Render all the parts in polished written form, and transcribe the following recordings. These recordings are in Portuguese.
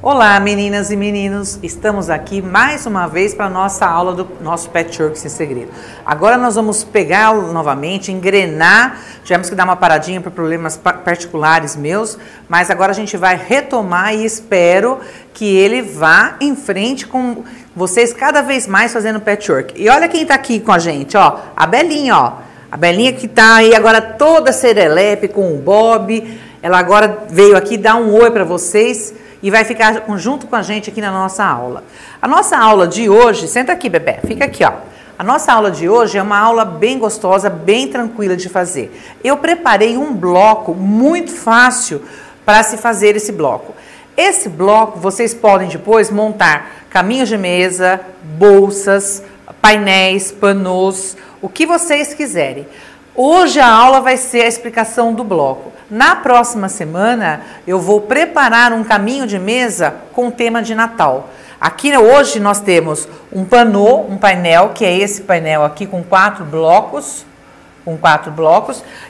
Olá, meninas e meninos, estamos aqui mais uma vez para a nossa aula do nosso Patchwork Sem Segredo. Agora nós vamos pegar novamente, engrenar, tivemos que dar uma paradinha por problemas particulares meus, mas agora a gente vai retomar e espero que ele vá em frente com vocês cada vez mais fazendo patchwork. E olha quem está aqui com a gente, ó, a Belinha, ó. A Belinha que está aí agora toda serelepe com o Bob, ela agora veio aqui dar um oi para vocês e vai ficar junto com a gente aqui na nossa aula. A nossa aula de hoje, senta aqui, Bebê, fica aqui, ó. A nossa aula de hoje é uma aula bem gostosa, bem tranquila de fazer. Eu preparei um bloco muito fácil para se fazer esse bloco. Esse bloco vocês podem depois montar caminhos de mesa, bolsas, painéis, panos, o que vocês quiserem. Hoje a aula vai ser a explicação do bloco. Na próxima semana eu vou preparar um caminho de mesa com o tema de Natal. Aqui hoje nós temos um panô, um painel, que é esse painel aqui com 4 blocos,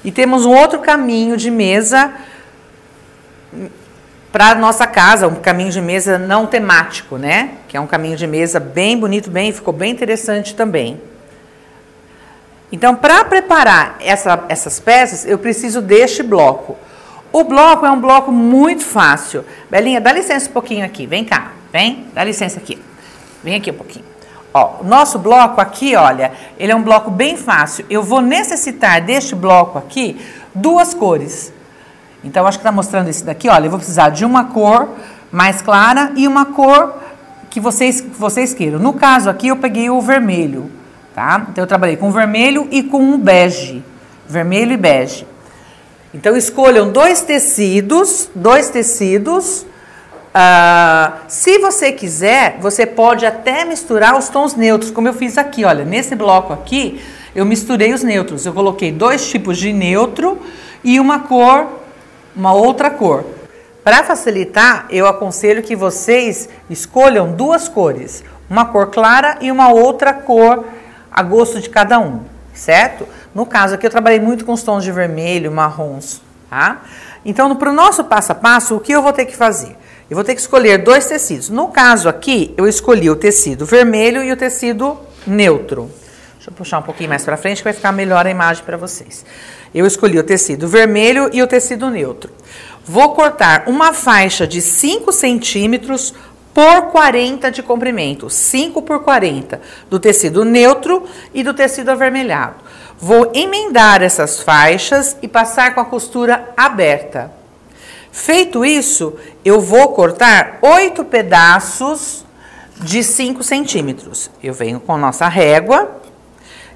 e temos um outro caminho de mesa para nossa casa, um caminho de mesa não temático, né? Que é um caminho de mesa bem bonito, ficou bem interessante também. Então, para preparar essas peças, eu preciso deste bloco. O bloco é um bloco muito fácil. Belinha, dá licença um pouquinho aqui. Vem cá, vem. Dá licença aqui. Vem aqui um pouquinho. Ó, o nosso bloco aqui, olha, ele é um bloco bem fácil. Eu vou necessitar deste bloco aqui 2 cores. Então, acho que está mostrando esse daqui, olha, eu vou precisar de uma cor mais clara e uma cor que vocês queiram. No caso aqui, eu peguei o vermelho. Tá? Então, eu trabalhei com vermelho e com um bege. Vermelho e bege. Então, escolham 2 tecidos. Se você quiser, você pode até misturar os tons neutros, como eu fiz aqui. Olha, nesse bloco aqui, eu misturei os neutros. Eu coloquei 2 tipos de neutro e uma outra cor. Para facilitar, eu aconselho que vocês escolham 2 cores. Uma cor clara e uma outra cor a gosto de cada um, certo? No caso aqui eu trabalhei muito com os tons de vermelho, marrons, tá? Então, para o nosso passo a passo, o que eu vou ter que fazer? Eu vou ter que escolher 2 tecidos. No caso aqui, eu escolhi o tecido vermelho e o tecido neutro. Deixa eu puxar um pouquinho mais para frente que vai ficar melhor a imagem para vocês. Eu escolhi o tecido vermelho e o tecido neutro. Vou cortar uma faixa de 5 centímetros por 40 de comprimento, 5 por 40, do tecido neutro e do tecido avermelhado. Vou emendar essas faixas e passar com a costura aberta. Feito isso, eu vou cortar 8 pedaços de 5 centímetros. Eu venho com a nossa régua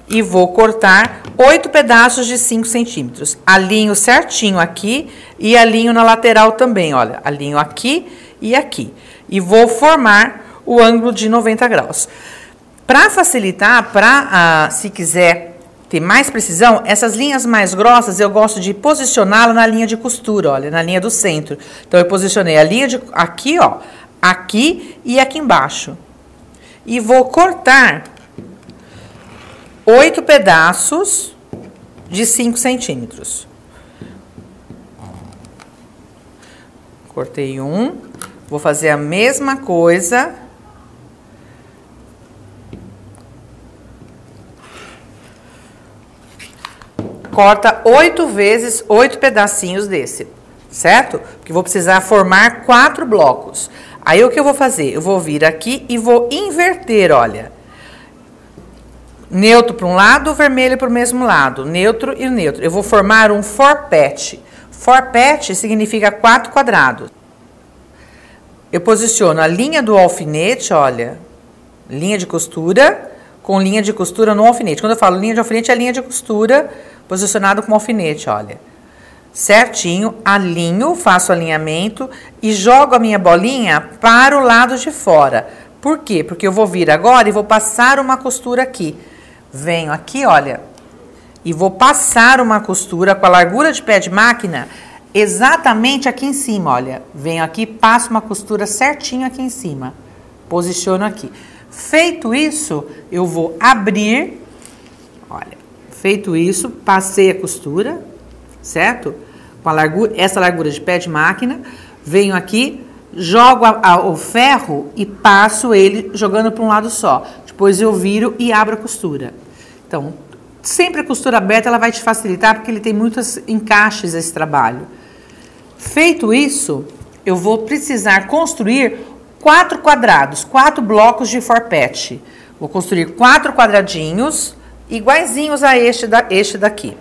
e vou cortar 8 pedaços de 5 centímetros. Alinho certinho aqui e alinho na lateral também, olha, alinho aqui e aqui. E vou formar o ângulo de 90 graus. Para facilitar, se quiser ter mais precisão, essas linhas mais grossas eu gosto de posicioná-la na linha de costura, olha, na linha do centro. Então, eu posicionei a linha de aqui, ó, aqui e aqui embaixo. E vou cortar 8 pedaços de 5 centímetros. Cortei um. Vou fazer a mesma coisa. Corta 8 vezes 8 pedacinhos desse, certo? Porque vou precisar formar 4 blocos. Aí, o que eu vou fazer? Eu vou vir aqui e vou inverter, olha. Neutro para um lado, vermelho para o mesmo lado. Neutro e neutro. Eu vou formar um four-patch. Four-patch significa 4 quadrados. Eu posiciono a linha do alfinete, olha, linha de costura, com linha de costura no alfinete. Quando eu falo linha de alfinete, é linha de costura posicionado com alfinete, olha. Certinho, alinho, faço alinhamento e jogo a minha bolinha para o lado de fora. Por quê? Porque eu vou vir agora e vou passar uma costura aqui. Venho aqui, olha, e vou passar uma costura com a largura de pé de máquina exatamente aqui em cima, olha. Venho aqui, passo uma costura certinho aqui em cima. Posiciono aqui. Feito isso, eu vou abrir, olha. Feito isso, passei a costura, certo? Com a largura, essa largura de pé de máquina. Venho aqui, jogo o ferro e passo ele jogando para um lado só. Depois eu viro e abro a costura. Então, sempre a costura aberta ela vai te facilitar porque ele tem muitos encaixes esse trabalho. Feito isso, eu vou precisar construir 4 quadrados, 4 blocos de forpete. Vou construir 4 quadradinhos iguaizinhos a este daqui.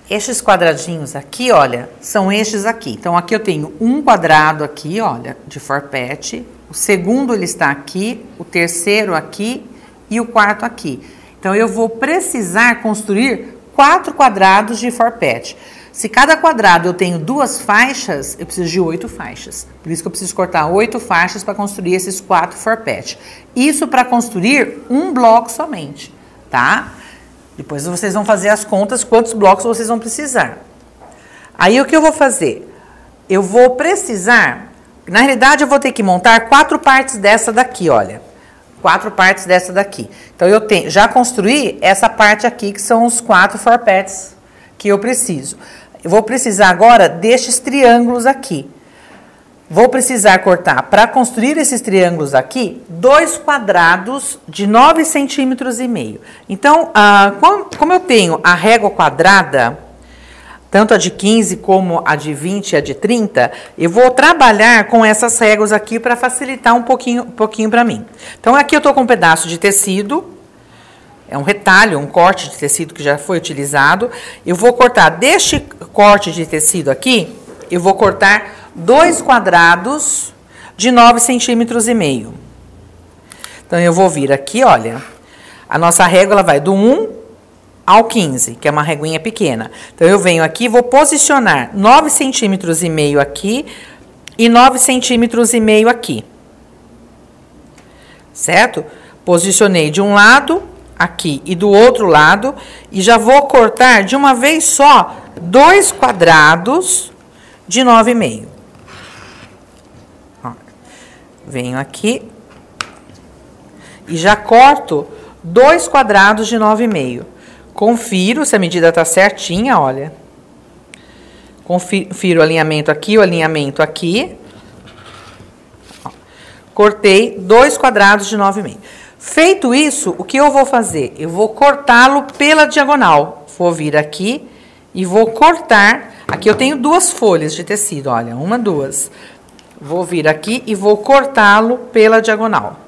Estes quadradinhos aqui, olha, são estes aqui. Então, aqui eu tenho um quadrado aqui, olha, de forpete. O segundo ele está aqui, o terceiro aqui e o quarto aqui. Então, eu vou precisar construir 4 quadrados de forpete. Se cada quadrado eu tenho 2 faixas, eu preciso de 8 faixas. Por isso que eu preciso cortar 8 faixas para construir esses 4 forpete. Isso para construir um bloco somente, tá? Depois vocês vão fazer as contas, quantos blocos vocês vão precisar. Aí o que eu vou fazer? Eu vou precisar, na realidade eu vou ter que montar 4 partes dessa daqui, olha. 4 partes dessa daqui. Então eu já construí essa parte aqui, que são os 4 forpetes que eu preciso. Eu vou precisar agora destes triângulos aqui. Vou precisar cortar, para construir esses triângulos aqui, 2 quadrados de 9,5 centímetros. Então, como eu tenho a régua quadrada, tanto a de 15 como a de 20 e a de 30, eu vou trabalhar com essas réguas aqui para facilitar um pouquinho para mim. Então, aqui eu estou com um pedaço de tecido, é um retalho, um corte de tecido que já foi utilizado. Eu vou cortar deste corte de tecido aqui, eu vou cortar 2 quadrados de 9,5 centímetros. Então, eu vou vir aqui, olha, a nossa régua ela vai do 1 ao 15, que é uma reguinha pequena. Então, eu venho aqui e vou posicionar 9,5 centímetros aqui e 9,5 centímetros aqui. Certo? Posicionei de um lado aqui e do outro lado e já vou cortar de uma vez só 2 quadrados de 9,5. Venho aqui e já corto 2 quadrados de 9,5. Confiro se a medida tá certinha, olha. Confiro o alinhamento aqui, o alinhamento aqui. Ó, cortei 2 quadrados de 9,5. Feito isso, o que eu vou fazer? Eu vou cortá-lo pela diagonal. Vou vir aqui e vou cortar. Aqui eu tenho 2 folhas de tecido, olha, 1, 2. Vou vir aqui e vou cortá-lo pela diagonal.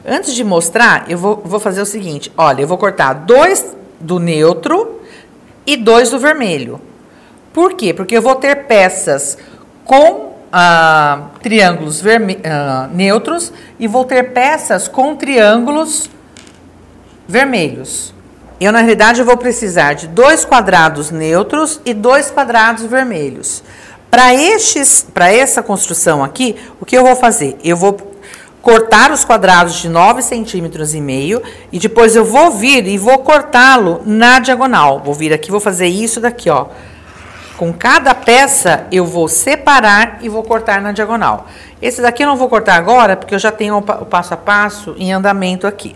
Antes de mostrar, eu vou fazer o seguinte, olha, eu vou cortar 2 do neutro e 2 do vermelho. Por quê? Porque eu vou ter peças com triângulos neutros e vou ter peças com triângulos vermelhos. Eu, na realidade, eu vou precisar de 2 quadrados neutros e 2 quadrados vermelhos. Para essa construção aqui, o que eu vou fazer? Eu vou cortar os quadrados de 9,5 centímetros e depois eu vou vir e vou cortá-lo na diagonal. Vou vir aqui, vou fazer isso daqui, ó. Com cada peça, eu vou separar e vou cortar na diagonal. Esse daqui eu não vou cortar agora, porque eu já tenho o passo a passo em andamento aqui.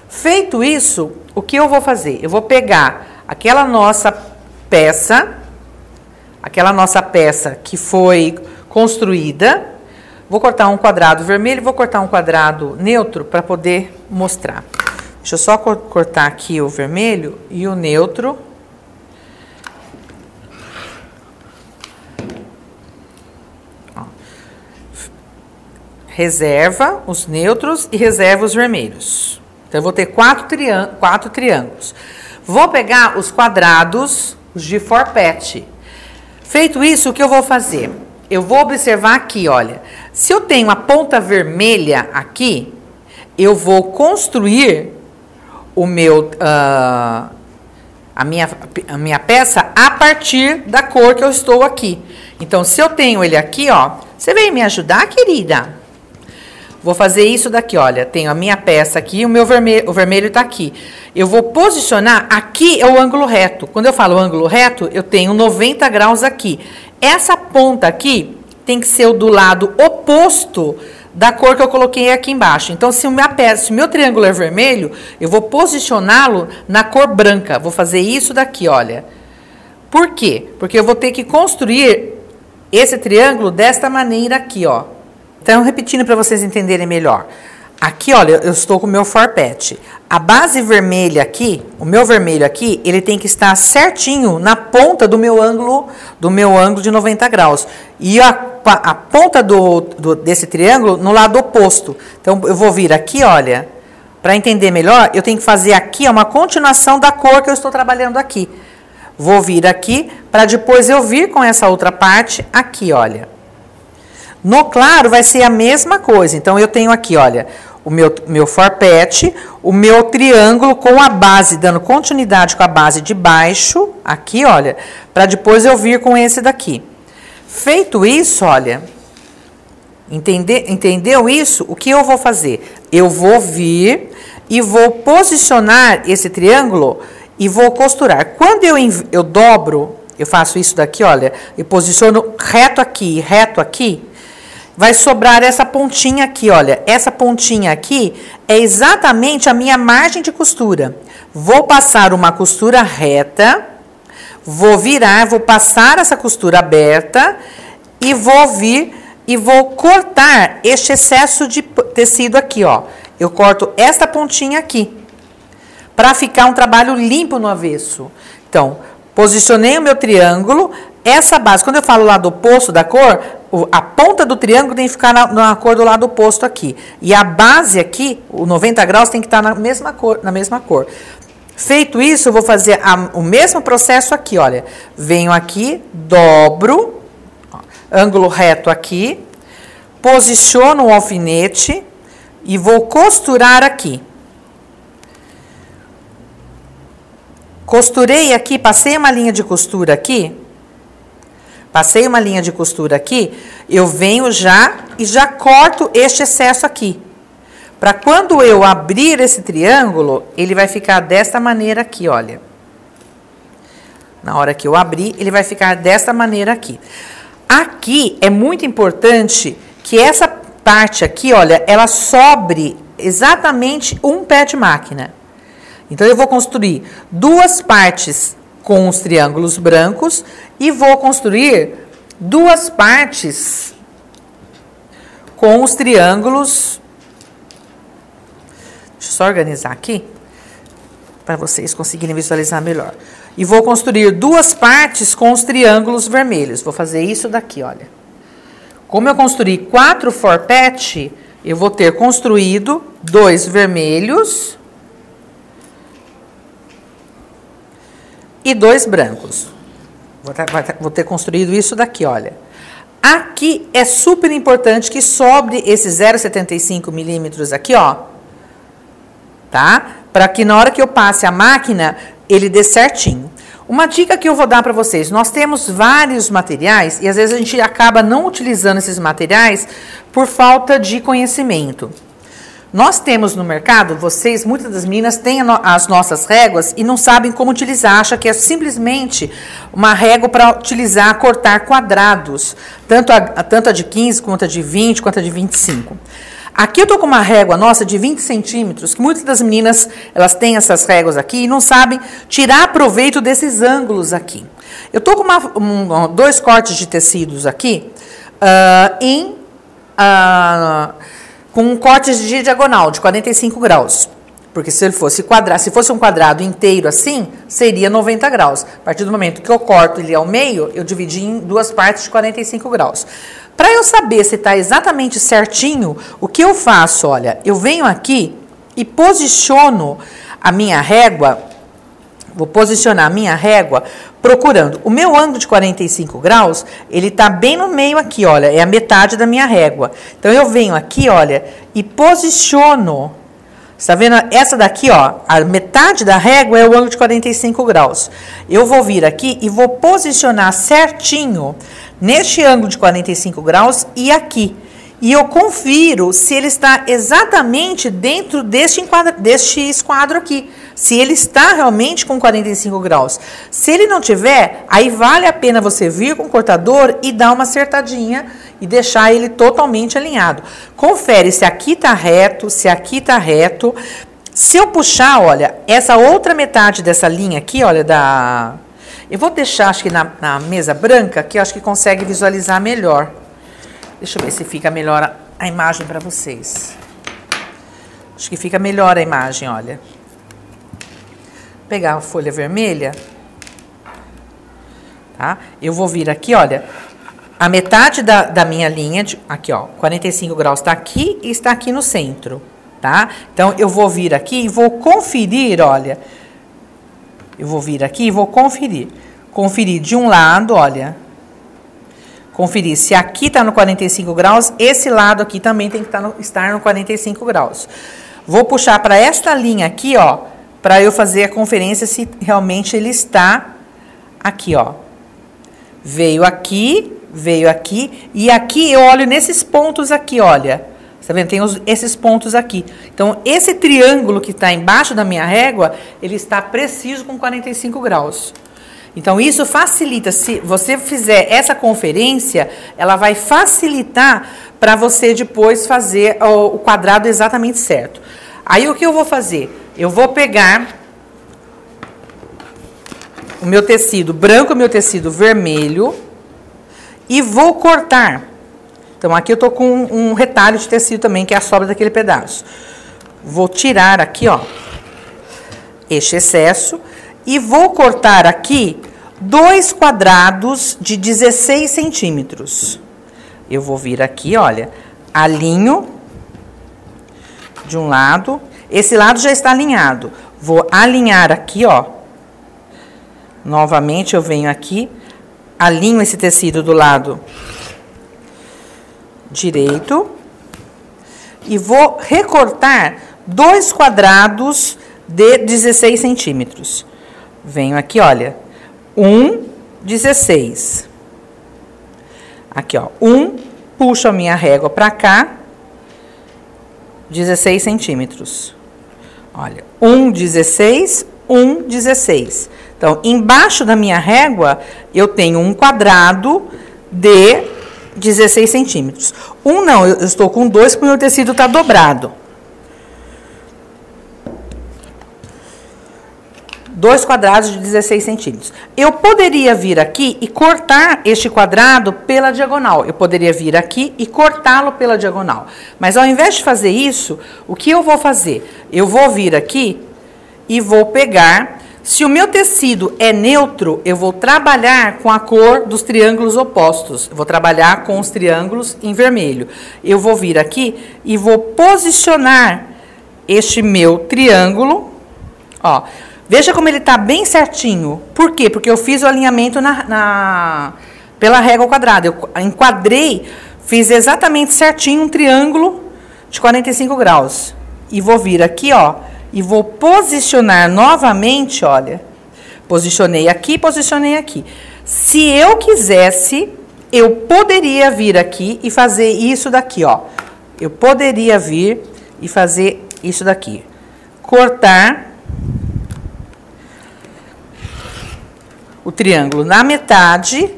Feito isso, o que eu vou fazer? Eu vou pegar aquela nossa peça que foi construída, vou cortar um quadrado vermelho, vou cortar um quadrado neutro para poder mostrar. Deixa eu só cortar aqui o vermelho e o neutro. Ó. Reserva os neutros e reserva os vermelhos. Então, eu vou ter 4 triângulos. Vou pegar os quadrados de forpete. Feito isso, o que eu vou fazer? Eu vou observar aqui, olha. Se eu tenho a ponta vermelha aqui, eu vou construir o meu, a minha peça a partir da cor que eu estou aqui. Então, se eu tenho ele aqui, ó, você vem me ajudar, querida? Vou fazer isso daqui, olha, tenho a minha peça aqui, o vermelho tá aqui. Eu vou posicionar, aqui é o ângulo reto. Quando eu falo ângulo reto, eu tenho 90 graus aqui. Essa ponta aqui tem que ser o do lado oposto da cor que eu coloquei aqui embaixo. Então, se o meu triângulo é vermelho, eu vou posicioná-lo na cor branca. Vou fazer isso daqui, olha. Por quê? Porque eu vou ter que construir esse triângulo desta maneira aqui, ó. Então, repetindo para vocês entenderem melhor. Aqui, olha, eu estou com o meu forpete. A base vermelha aqui, o meu vermelho aqui, ele tem que estar certinho na ponta do meu ângulo de 90 graus. E a ponta desse triângulo no lado oposto. Então, eu vou vir aqui, olha, para entender melhor, eu tenho que fazer aqui uma continuação da cor que eu estou trabalhando aqui. Vou vir aqui, para depois eu vir com essa outra parte aqui, olha. No claro vai ser a mesma coisa. Então, eu tenho aqui, olha, o meu forpete, o meu triângulo com a base, dando continuidade com a base de baixo, aqui, olha, para depois eu vir com esse daqui. Feito isso, olha, entendeu isso? O que eu vou fazer? Eu vou vir e vou posicionar esse triângulo e vou costurar. Quando eu dobro, eu faço isso daqui, olha, e posiciono reto aqui, vai sobrar essa pontinha aqui, olha. Essa pontinha aqui é exatamente a minha margem de costura. Vou passar uma costura reta, vou virar, vou passar essa costura aberta e vou vir e vou cortar este excesso de tecido aqui, ó. Eu corto esta pontinha aqui, para ficar um trabalho limpo no avesso. Então, posicionei o meu triângulo, essa base, quando eu falo lado oposto da cor, a ponta do triângulo tem que ficar na cor do lado oposto aqui. E a base aqui, o 90 graus, tem que estar na mesma cor. Feito isso, eu vou fazer o mesmo processo aqui, olha. Venho aqui, dobro, ó, ângulo reto aqui, posiciono o alfinete e vou costurar aqui. Costurei aqui, passei uma linha de costura aqui. Passei uma linha de costura aqui, eu venho e já corto este excesso aqui. Para quando eu abrir esse triângulo, ele vai ficar desta maneira aqui, olha. Na hora que eu abrir, ele vai ficar desta maneira aqui. Aqui é muito importante que essa parte aqui, olha, ela sobre exatamente um pé de máquina. Então, eu vou construir duas partes com os triângulos brancos e vou construir duas partes com os triângulos. Deixa eu só organizar aqui para vocês conseguirem visualizar melhor. E vou construir duas partes com os triângulos vermelhos. Vou fazer isso daqui, olha. Como eu construí 4 forpete, eu vou ter construído 2 vermelhos e 2 brancos. Vou ter construído isso daqui, olha. Aqui é super importante que sobre esse 0,75 milímetros aqui, ó. Tá? Para que na hora que eu passe a máquina, ele dê certinho. Uma dica que eu vou dar para vocês. Nós temos vários materiais e às vezes a gente acaba não utilizando esses materiais por falta de conhecimento. Nós temos no mercado, muitas das meninas têm as nossas réguas e não sabem como utilizar, acham que é simplesmente uma régua para utilizar, cortar quadrados, tanto a de 15, quanto a de 20, quanto a de 25. Aqui eu tô com uma régua nossa de 20 centímetros, que muitas das meninas, elas têm essas réguas aqui e não sabem tirar proveito desses ângulos aqui. Eu tô com 2 cortes de tecidos aqui, com cortes de diagonal de 45 graus. Porque se ele fosse um quadrado inteiro assim, seria 90 graus. A partir do momento que eu corto ele ao meio, eu dividi em 2 partes de 45 graus. Para eu saber se está exatamente certinho, o que eu faço? Olha, eu venho aqui e posiciono a minha régua. Vou posicionar a minha régua procurando. O meu ângulo de 45 graus, ele tá bem no meio aqui, olha, é a metade da minha régua. Então, eu venho aqui, olha, e posiciono. Você tá vendo? Essa daqui, ó, a metade da régua é o ângulo de 45 graus. Eu vou vir aqui e vou posicionar certinho neste ângulo de 45 graus e aqui. E eu confiro se ele está exatamente dentro deste esquadro aqui. Se ele está realmente com 45 graus. Se ele não tiver, aí vale a pena você vir com o cortador e dar uma acertadinha e deixar ele totalmente alinhado. Confere se aqui tá reto, se aqui tá reto. Se eu puxar, olha, essa outra metade dessa linha aqui, olha, Eu vou deixar, acho que na mesa branca, que eu acho que consegue visualizar melhor. Deixa eu ver se fica melhor a imagem para vocês. Acho que fica melhor a imagem, olha. Vou pegar a folha vermelha. Tá? Eu vou vir aqui, olha. A metade da minha linha, aqui ó, 45 graus está aqui e está aqui no centro, tá? Então, eu vou vir aqui e vou conferir, olha. Eu vou vir aqui e vou conferir. Conferir de um lado, olha. Conferir se aqui está no 45 graus, esse lado aqui também tem que estar no 45 graus. Vou puxar para esta linha aqui, ó, para eu fazer a conferência se realmente ele está aqui, ó. Veio aqui, e aqui eu olho nesses pontos aqui, olha. Tá vendo? Tem esses pontos aqui. Então, esse triângulo que está embaixo da minha régua, ele está preciso com 45 graus. Então, isso facilita. Se você fizer essa conferência, ela vai facilitar para você depois fazer o quadrado exatamente certo. Aí, o que eu vou fazer? Eu vou pegar o meu tecido branco, o meu tecido vermelho, e vou cortar. Então, aqui eu tô com um retalho de tecido também, que é a sobra daquele pedaço. Vou tirar aqui, ó, este excesso, e vou cortar aqui 2 quadrados de 16 centímetros. Eu vou vir aqui, olha, alinho de um lado, esse lado já está alinhado. Vou alinhar aqui, ó. Novamente eu venho aqui, alinho esse tecido do lado direito e vou recortar 2 quadrados de 16 centímetros. Venho aqui, olha, 16. Aqui, ó, puxo a minha régua para cá, 16 centímetros. Olha, 16, 16. Então, embaixo da minha régua, eu tenho um quadrado de 16 centímetros. Não, eu estou com 2 porque o meu tecido está dobrado. 2 quadrados de 16 centímetros. Eu poderia vir aqui e cortar este quadrado pela diagonal. Eu poderia vir aqui e cortá-lo pela diagonal. Mas ao invés de fazer isso, o que eu vou fazer? Eu vou vir aqui e vou pegar. Se o meu tecido é neutro, eu vou trabalhar com a cor dos triângulos opostos. Eu vou trabalhar com os triângulos em vermelho. Eu vou vir aqui e vou posicionar este meu triângulo. Ó, veja como ele está bem certinho. Por quê? Porque eu fiz o alinhamento pela régua quadrada. Eu enquadrei, fiz exatamente certinho um triângulo de 45 graus. E vou vir aqui, ó. E vou posicionar novamente, olha. Posicionei aqui, posicionei aqui. Se eu quisesse, eu poderia vir aqui e fazer isso daqui, ó. Eu poderia vir e fazer isso daqui. Cortar o triângulo na metade,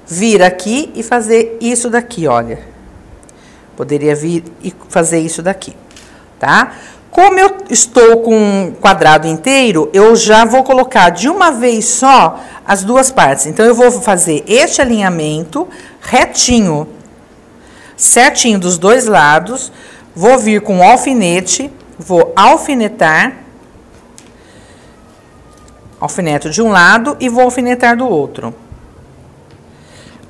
vir aqui e fazer isso daqui, olha. Poderia vir e fazer isso daqui, tá? Como eu estou com um quadrado inteiro, eu já vou colocar de uma vez só as duas partes. Então, eu vou fazer este alinhamento retinho, certinho dos dois lados. Vou vir com o alfinete, vou alfinetar. Alfineto de um lado e vou alfinetar do outro.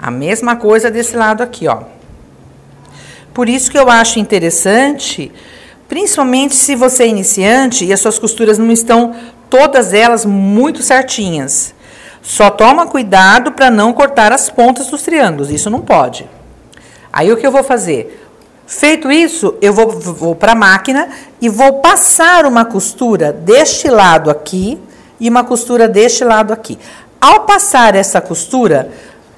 A mesma coisa desse lado aqui, ó. Por isso que eu acho interessante... Principalmente se você é iniciante e as suas costuras não estão, todas elas, muito certinhas. Só toma cuidado para não cortar as pontas dos triângulos, isso não pode. Aí o que eu vou fazer? Feito isso, eu vou para a máquina e vou passar uma costura deste lado aqui e uma costura deste lado aqui. Ao passar essa costura,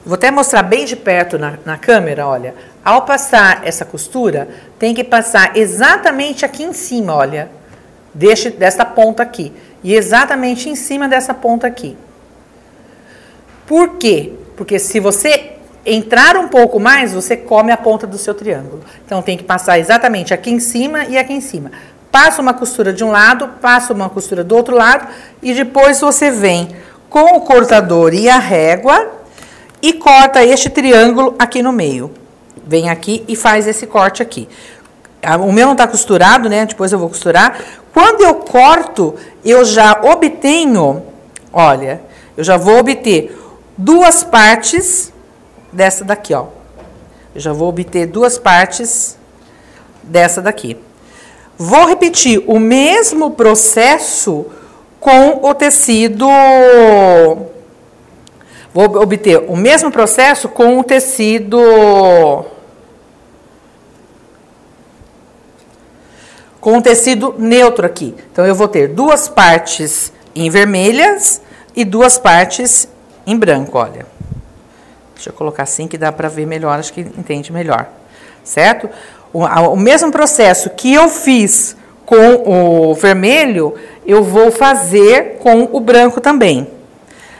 vou até mostrar bem de perto na câmera, olha. Ao passar essa costura, tem que passar exatamente aqui em cima, olha. Dessa ponta aqui. E exatamente em cima dessa ponta aqui. Por quê? Porque se você entrar um pouco mais, você come a ponta do seu triângulo. Então, tem que passar exatamente aqui em cima e aqui em cima. Passa uma costura de um lado, passa uma costura do outro lado e depois você vem com o cortador e a régua e corta este triângulo aqui no meio. Vem aqui e faz esse corte aqui. O meu não tá costurado, né? Depois eu vou costurar. Quando eu corto, eu já obtenho, olha, eu já vou obter duas partes dessa daqui, ó. Eu já vou obter duas partes dessa daqui. Vou repetir o mesmo processo com o tecido. Vou obter o mesmo processo com o tecido. Com o tecido neutro aqui. Então, eu vou ter duas partes em vermelhas e duas partes em branco, olha. Deixa eu colocar assim que dá pra ver melhor, acho que entende melhor. Certo? O mesmo processo que eu fiz com o vermelho, eu vou fazer com o branco também.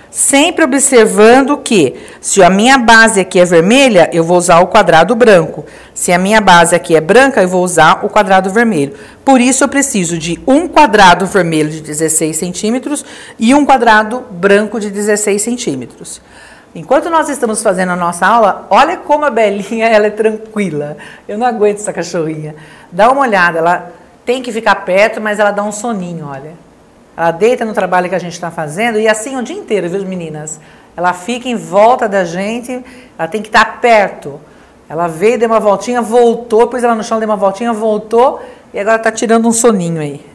Sempre observando que, se a minha base aqui é vermelha, eu vou usar o quadrado branco. Se a minha base aqui é branca, eu vou usar o quadrado vermelho. Por isso, eu preciso de um quadrado vermelho de 16 centímetros e um quadrado branco de 16 centímetros. Enquanto nós estamos fazendo a nossa aula, olha como a Belinha, ela é tranquila. Eu não aguento essa cachorrinha. Dá uma olhada, ela tem que ficar perto, mas ela dá um soninho, olha. Ela deita no trabalho que a gente está fazendo e assim o dia inteiro, viu, meninas? Ela fica em volta da gente, ela tem que estar perto. Ela veio, deu uma voltinha, voltou, pôs ela no chão, deu uma voltinha, voltou e agora está tirando um soninho aí.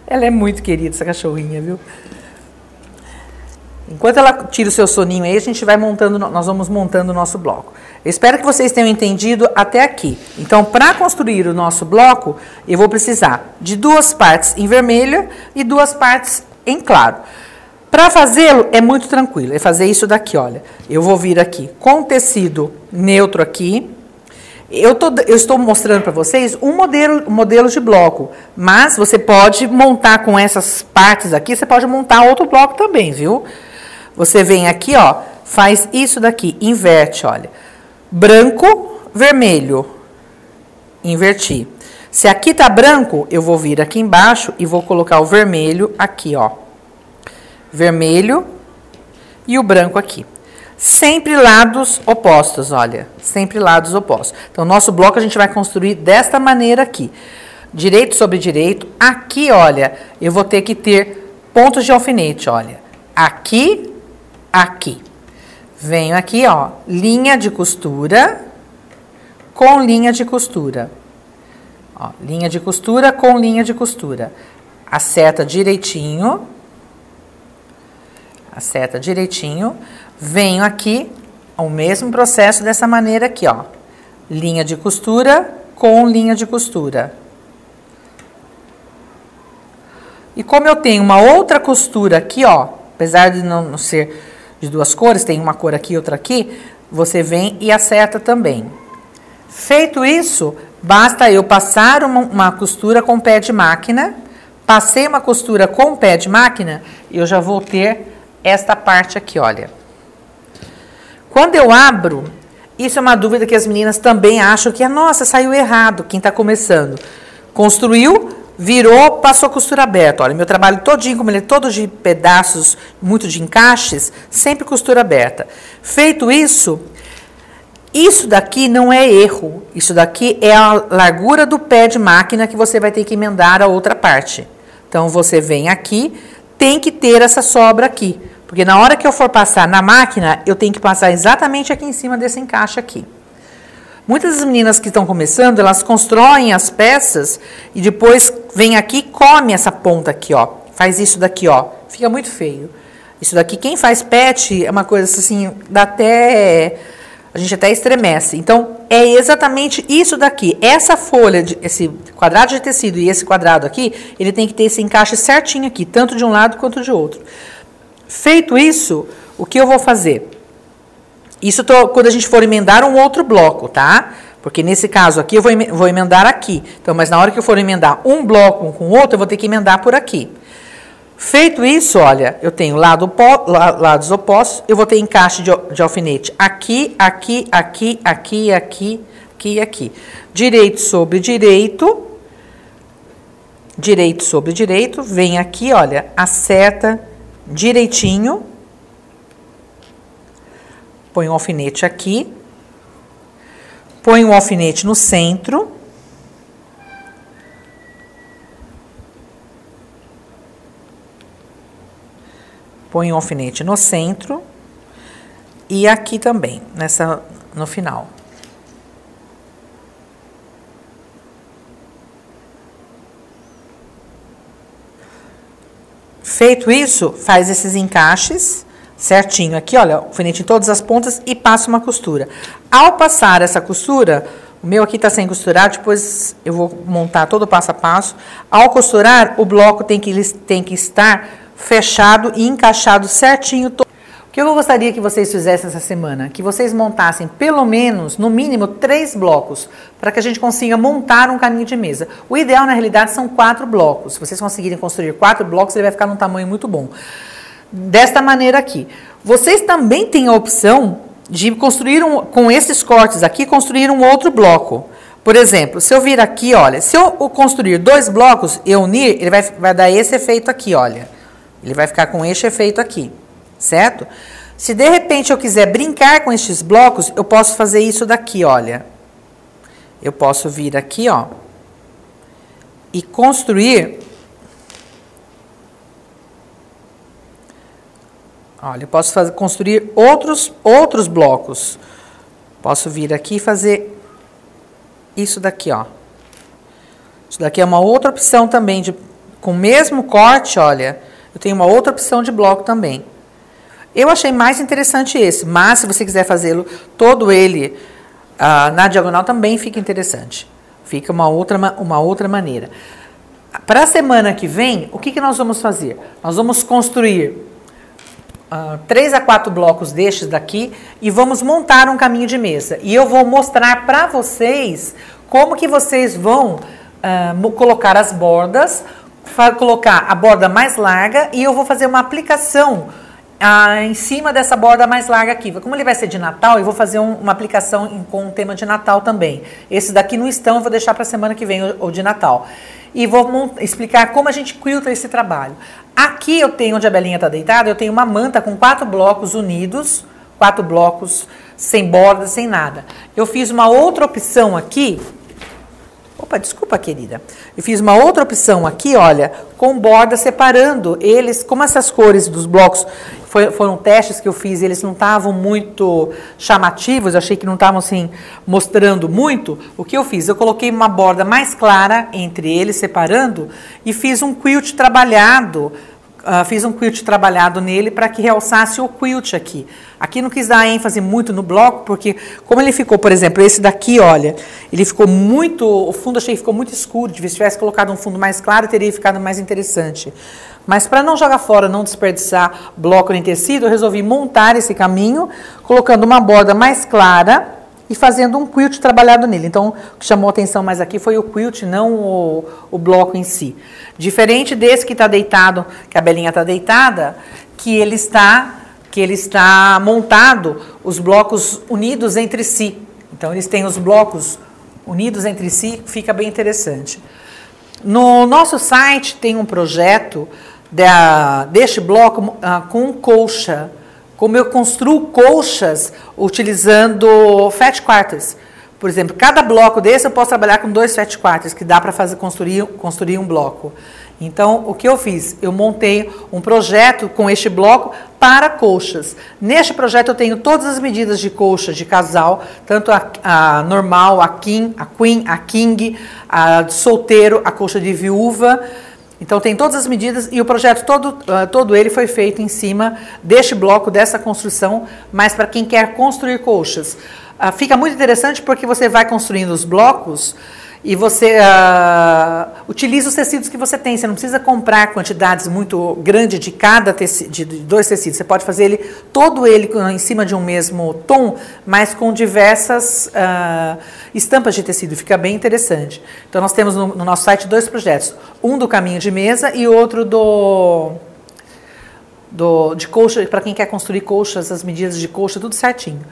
Ela é muito querida, essa cachorrinha, viu? Enquanto ela tira o seu soninho aí, a gente vai montando, nós vamos montando o nosso bloco. Eu espero que vocês tenham entendido até aqui. Então, para construir o nosso bloco, eu vou precisar de duas partes em vermelho e duas partes em claro. Para fazê-lo, é muito tranquilo. É fazer isso daqui, olha. Eu vou vir aqui com tecido neutro aqui. Eu estou mostrando para vocês um modelo de bloco. Mas você pode montar com essas partes aqui, você pode montar outro bloco também, viu? Você vem aqui, ó, faz isso daqui, inverte, olha. Branco, vermelho, inverti. Se aqui tá branco, eu vou vir aqui embaixo e vou colocar o vermelho aqui, ó. Vermelho e o branco aqui. Sempre lados opostos, olha. Sempre lados opostos. Então, nosso bloco a gente vai construir desta maneira aqui. Direito sobre direito. Aqui, olha, eu vou ter que ter pontos de alfinete, olha. Aqui, aqui. Venho aqui, ó, linha de costura com linha de costura. Ó, linha de costura com linha de costura. Acerta direitinho. Acerta direitinho. Venho aqui, o mesmo processo dessa maneira aqui, ó. Linha de costura com linha de costura. E como eu tenho uma outra costura aqui, ó, apesar de não ser de duas cores, tem uma cor aqui e outra aqui, você vem e acerta também. Feito isso, basta eu passar uma costura com pé de máquina, passei uma costura com pé de máquina e eu já vou ter esta parte aqui, olha. Quando eu abro, isso é uma dúvida que as meninas também acham que é, nossa, saiu errado, quem tá começando. Construiu, virou, passou a costura aberta. Olha, meu trabalho todinho, como ele é todo de pedaços, muito de encaixes, sempre costura aberta. Feito isso, isso daqui não é erro. Isso daqui é a largura do pé de máquina que você vai ter que emendar a outra parte. Então, você vem aqui, tem que ter essa sobra aqui. Porque na hora que eu for passar na máquina, eu tenho que passar exatamente aqui em cima desse encaixe aqui. Muitas das meninas que estão começando, elas constroem as peças e depois vem aqui e come essa ponta aqui, ó. Faz isso daqui, ó. Fica muito feio. Isso daqui, quem faz pet, é uma coisa assim, dá até... A gente até estremece. Então, é exatamente isso daqui. Essa folha, esse quadrado de tecido e esse quadrado aqui, ele tem que ter esse encaixe certinho aqui, tanto de um lado quanto de outro. Feito isso, o que eu vou fazer? Isso quando a gente for emendar um outro bloco, tá? Porque nesse caso aqui eu vou emendar aqui. Então, mas na hora que eu for emendar um bloco com o outro, eu vou ter que emendar por aqui. Feito isso, olha, eu tenho lados opostos, eu vou ter encaixe de alfinete aqui, aqui, aqui, aqui, aqui, aqui e aqui. Direito sobre direito. Direito sobre direito. Vem aqui, olha, acerta direitinho. Põe um alfinete aqui. Põe um alfinete no centro. Põe um alfinete no centro. E aqui também, no final. Feito isso, faz esses encaixes certinho aqui, olha, alfinete em todas as pontas e passa uma costura. Ao passar essa costura, o meu aqui tá sem costurar, depois eu vou montar todo o passo a passo. Ao costurar, o bloco tem que estar fechado e encaixado certinho. O que eu gostaria que vocês fizessem essa semana? Que vocês montassem pelo menos, no mínimo, 3 blocos, para que a gente consiga montar um caminho de mesa. O ideal, na realidade, são 4 blocos. Se vocês conseguirem construir 4 blocos, ele vai ficar num tamanho muito bom. Desta maneira aqui. Vocês também têm a opção de construir, com esses cortes aqui, construir um outro bloco. Por exemplo, se eu vir aqui, olha, se eu construir 2 blocos e unir, ele vai dar esse efeito aqui, olha. Ele vai ficar com este efeito aqui. Certo? Se de repente eu quiser brincar com estes blocos, eu posso fazer isso daqui, olha. Eu posso vir aqui, ó, e construir. Olha, eu posso construir outros blocos. Posso vir aqui e fazer isso daqui, ó. Isso daqui é uma outra opção também, com o mesmo corte, olha, eu tenho uma outra opção de bloco também. Eu achei mais interessante esse, mas se você quiser fazê-lo todo ele na diagonal também fica interessante. Fica uma outra maneira. Para a semana que vem, o que nós vamos fazer? Nós vamos construir 3 a 4 blocos destes daqui e vamos montar um caminho de mesa. E eu vou mostrar para vocês como que vocês vão colocar as bordas, colocar a borda mais larga e eu vou fazer uma aplicação em cima dessa borda mais larga aqui. Como ele vai ser de Natal, eu vou fazer uma aplicação com um tema de Natal também. Esse daqui não estão, eu vou deixar para a semana que vem, o de Natal. E vou explicar como a gente quilta esse trabalho. Aqui eu tenho, onde a Belinha está deitada, eu tenho uma manta com 4 blocos unidos, 4 blocos sem borda, sem nada. Eu fiz uma outra opção aqui. Opa, desculpa, querida. Eu fiz uma outra opção aqui, olha, com borda separando eles, como essas cores dos blocos foram testes que eu fiz, eles não estavam muito chamativos, eu achei que não estavam assim mostrando muito. O que eu fiz? Eu coloquei uma borda mais clara entre eles, separando, e fiz um quilt trabalhado. Nele para que realçasse o quilt aqui. Aqui não quis dar ênfase muito no bloco, porque como ele ficou, por exemplo, esse daqui, olha, ele ficou muito, o fundo achei que ficou muito escuro, se tivesse colocado um fundo mais claro, teria ficado mais interessante. Mas para não jogar fora, não desperdiçar bloco nem tecido, eu resolvi montar esse caminho, colocando uma borda mais clara e fazendo um quilt trabalhado nele. Então, o que chamou a atenção mais aqui foi o quilt, não o bloco em si. Diferente desse que está deitado, que a Belinha está deitada, que ele está montado, os blocos unidos entre si. Então, eles têm os blocos unidos entre si, fica bem interessante. No nosso site tem um projeto deste bloco com colcha. Como eu construo colchas utilizando fat quarters. Por exemplo, cada bloco desse eu posso trabalhar com 2 fat quarters, que dá para construir um bloco. Então, o que eu fiz? Eu montei um projeto com este bloco para colchas. Neste projeto eu tenho todas as medidas de colcha de casal, tanto a normal, a queen, a king, a de solteiro, a colcha de viúva. Então, tem todas as medidas e o projeto todo ele foi feito em cima deste bloco, dessa construção, mas para quem quer construir colchas. Fica muito interessante porque você vai construindo os blocos e você utiliza os tecidos que você tem. Você não precisa comprar quantidades muito grandes de cada de 2 tecidos. Você pode fazer todo ele em cima de um mesmo tom, mas com diversas estampas de tecido. Fica bem interessante. Então, nós temos no nosso site 2 projetos. Um do caminho de mesa e outro de colcha, para quem quer construir colchas, as medidas de colcha, tudo certinho.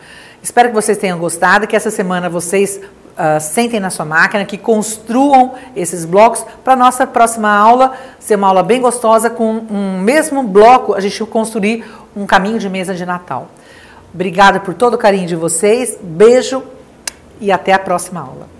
Espero que vocês tenham gostado, que essa semana vocês sentem na sua máquina, que construam esses blocos para a nossa próxima aula ser uma aula bem gostosa, com um mesmo bloco a gente construir um caminho de mesa de Natal. Obrigada por todo o carinho de vocês. Beijo e até a próxima aula.